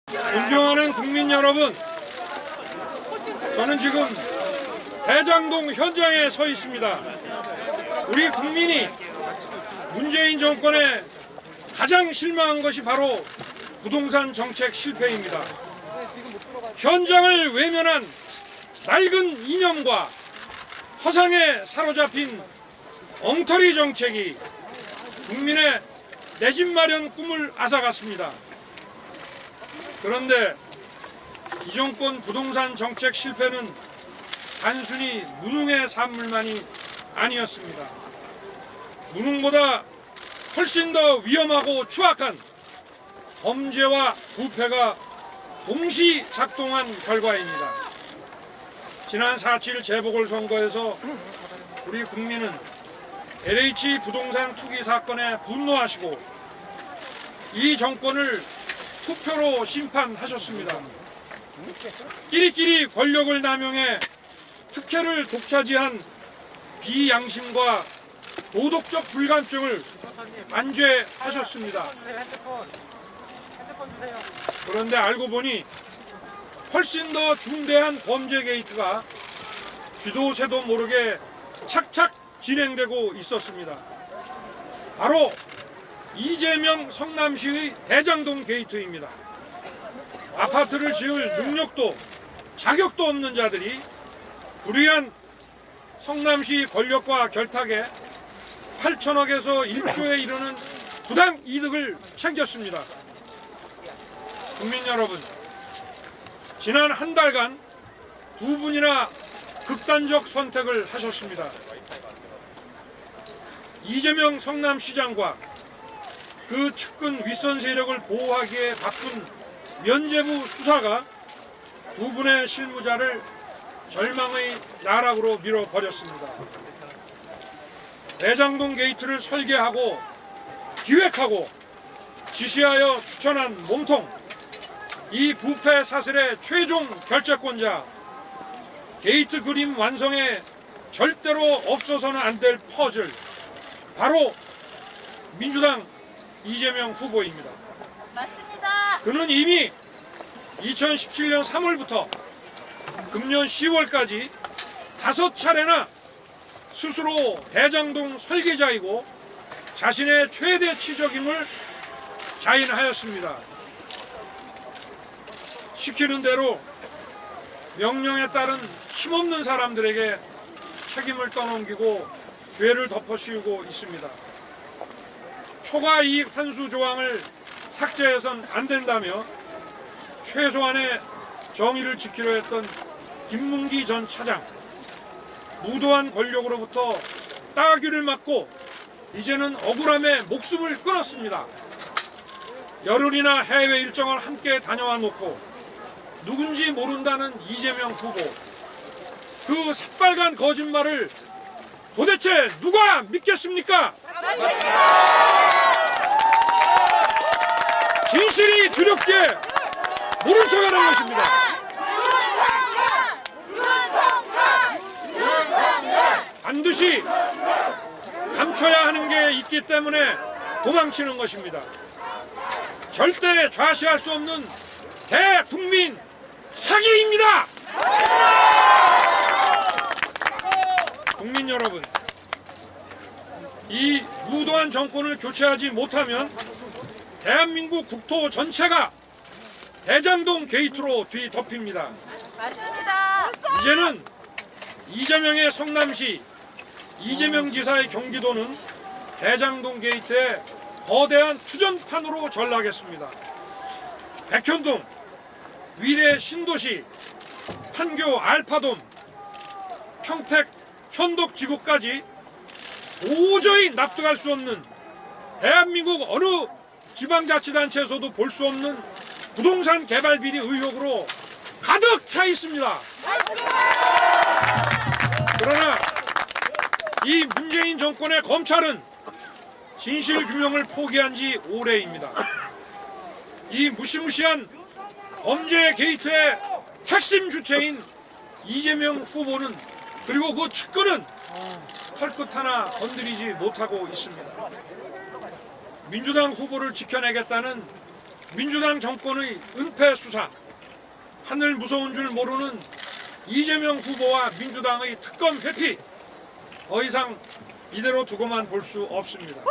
존경하는 국민 여러분, 저는 지금 대장동 현장에 서 있습니다. 우리 국민이 문재인 정권에 가장 실망한 것이 바로 부동산 정책 실패입니다. 현장을 외면한 낡은 이념과 허상에 사로잡힌 엉터리 정책이 국민의 내 집 마련 꿈을 앗아갔습니다. 그런데 이 정권 부동산 정책 실패는 단순히 무능의 산물만이 아니었습니다. 무능보다 훨씬 더 위험하고 추악한 범죄와 부패가 동시 작동한 결과입니다. 지난 4.7 재보궐선거에서 우리 국민은 LH 부동산 투기 사건에 분노하시고 이 정권을 투표로 심판하셨습니다. 끼리끼리 권력을 남용해 특혜를 독차지한 비양심과 도덕적 불감증을 안죄하셨습니다. 그런데 알고 보니 훨씬 더 중대한 범죄 게이트가 쥐도 새도 모르게 착착 진행되고 있었습니다. 바로 이재명 성남시의 대장동 게이트입니다. 아파트를 지을 능력도 자격도 없는 자들이 불의한 성남시 권력과 결탁에 8천억에서 1조에 이르는 부당 이득을 챙겼습니다. 국민 여러분, 지난 한 달간 두 분이나 극단적 선택을 하셨습니다. 이재명 성남시장과 그 측근 윗선 세력을 보호하기에 바쁜 면죄부 수사가 두 분의 실무자를 절망의 나락으로 밀어버렸습니다. 대장동 게이트를 설계하고 기획하고 지시하여 추천한 몸통, 이 부패 사슬의 최종 결재권자, 게이트 그림 완성에 절대로 없어서는 안 될 퍼즐, 바로 민주당 이재명 후보입니다. 맞습니다. 그는 이미 2017년 3월부터 금년 10월까지 5차례나 스스로 대장동 설계자이고 자신의 최대 치적임을 자인하였습니다. 시키는 대로 명령에 따른 힘없는 사람들에게 책임을 떠넘기고 죄를 덮어씌우고 있습니다. 초과 이익 환수 조항을 삭제해선 안 된다며 최소한의 정의를 지키려 했던 김문기 전 차장, 무도한 권력으로부터 따귀를 맞고 이제는 억울함에 목숨을 끊었습니다. 열흘이나 해외 일정을 함께 다녀와 놓고 누군지 모른다는 이재명 후보, 그 새빨간 거짓말을 도대체 누가 믿겠습니까? 진실이 두렵게 모른 척하는 것입니다. 반드시 감춰야 하는 게 있기 때문에 도망치는 것입니다. 절대 좌시할 수 없는 대국민 사기입니다. 국민 여러분, 이 무도한 정권을 교체하지 못하면 대한민국 국토 전체가 대장동 게이트로 뒤덮입니다. 맞습니다. 이제는 이재명의 성남시, 이재명 지사의 경기도는 대장동 게이트의 거대한 투전판으로 전락했습니다. 백현동, 위례 신도시, 판교 알파돔, 평택 현덕지구까지 도저히 납득할 수 없는, 대한민국 어느 지방자치단체에서도 볼 수 없는 부동산 개발 비리 의혹으로 가득 차 있습니다. 그러나 이 문재인 정권의 검찰은 진실 규명을 포기한 지 오래입니다. 이 무시무시한 범죄 게이트의 핵심 주체인 이재명 후보는, 그리고 그 측근은 털끝 하나 건드리지 못하고 있습니다. 민주당 후보를 지켜내겠다는 민주당 정권의 은폐 수사, 하늘 무서운 줄 모르는 이재명 후보와 민주당의 특검 회피, 더 이상 이대로 두고만 볼 수 없습니다.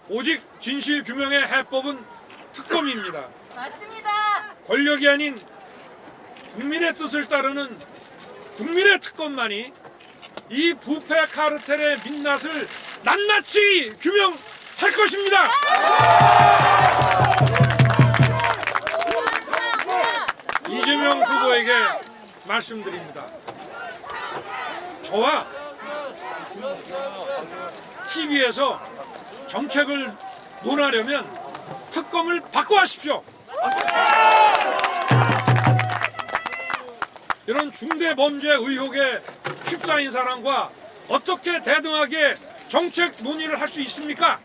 오직 진실 규명의 해법은 특검입니다. 맞습니다. 권력이 아닌 국민의 뜻을 따르는 국민의 특검만이 이 부패 카르텔의 민낯을 낱낱이 규명할 것입니다. 이재명 후보에게 말씀드립니다. 저와 TV에서 정책을 논하려면 특검을 바꿔하십시오. 이런 중대범죄 의혹에 휩싸인 사람과 어떻게 대등하게 정책 논의를 할 수 있습니까?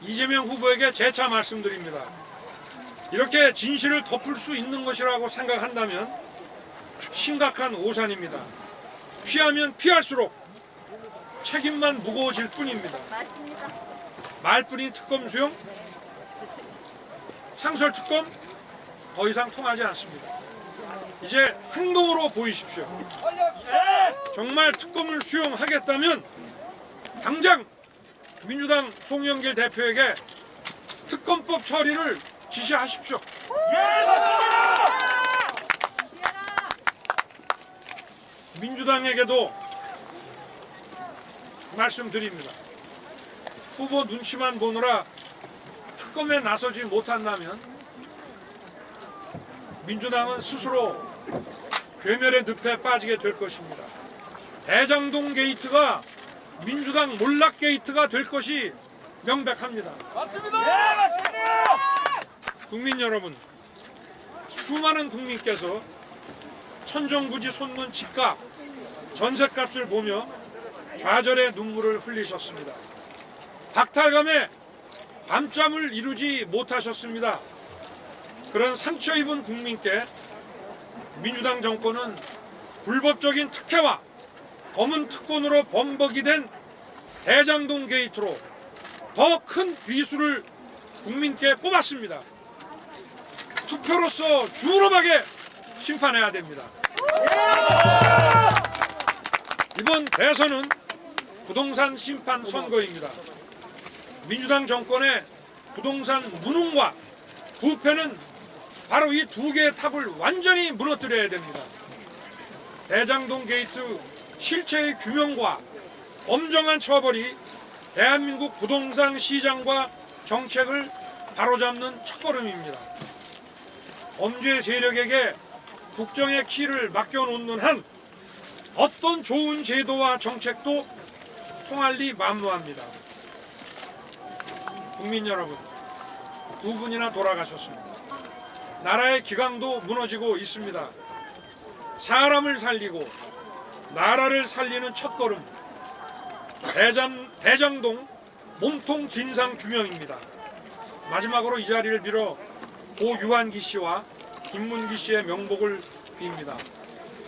이재명 후보에게 재차 말씀드립니다. 이렇게 진실을 덮을 수 있는 것이라고 생각한다면 심각한 오산입니다. 피하면 피할수록 책임만 무거워질 뿐입니다. 맞습니다. 말뿐인 특검 수용, 상설 특검 더 이상 통하지 않습니다. 이제 행동으로 보이십시오. 정말 특검을 수용하겠다면 당장 민주당 송영길 대표에게 특검법 처리를 지시하십시오. 민주당에게도 말씀드립니다. 후보 눈치만 보느라 특검에 나서지 못한다면 민주당은 스스로 괴멸의 늪에 빠지게 될 것입니다. 대장동 게이트가 민주당 몰락 게이트가 될 것이 명백합니다. 맞습니다. 국민 여러분, 수많은 국민께서 천정부지 솟는 집값, 전셋값을 보며 좌절의 눈물을 흘리셨습니다. 박탈감에 밤잠을 이루지 못하셨습니다. 그런 상처 입은 국민께 민주당 정권은 불법적인 특혜와 검은 특권으로 범벅이 된 대장동 게이트로 더 큰 비수를 국민께 뽑았습니다. 투표로서 주름하게 심판해야 됩니다. 이번 대선은 부동산 심판 선거입니다. 민주당 정권의 부동산 무능과 부패는 바로 이 두 개의 탑을 완전히 무너뜨려야 됩니다. 대장동 게이트 실체의 규명과 엄정한 처벌이 대한민국 부동산 시장과 정책을 바로잡는 첫걸음입니다. 범죄 세력에게 국정의 키를 맡겨놓는 한 어떤 좋은 제도와 정책도 통할 리 만무합니다. 국민 여러분, 두 분이나 돌아가셨습니다. 나라의 기강도 무너지고 있습니다. 사람을 살리고 나라를 살리는 첫걸음, 대장동 몸통 진상 규명입니다. 마지막으로 이 자리를 빌어 고 유한기 씨와 김문기 씨의 명복을 빕니다.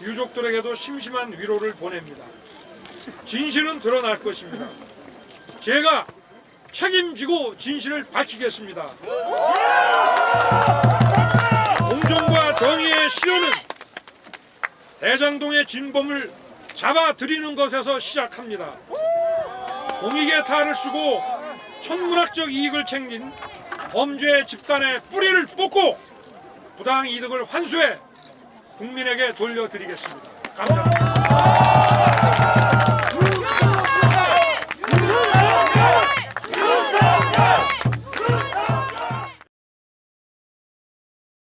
유족들에게도 심심한 위로를 보냅니다. 진실은 드러날 것입니다. 제가 책임지고 진실을 밝히겠습니다. 공정과 정의의 실현은 대장동의 진범을 잡아들이는 것에서 시작합니다. 공익의 탈을 쓰고 천문학적 이익을 챙긴 범죄 집단의 뿌리를 뽑고 부당 이득을 환수해 국민에게 돌려드리겠습니다. 감사합니다.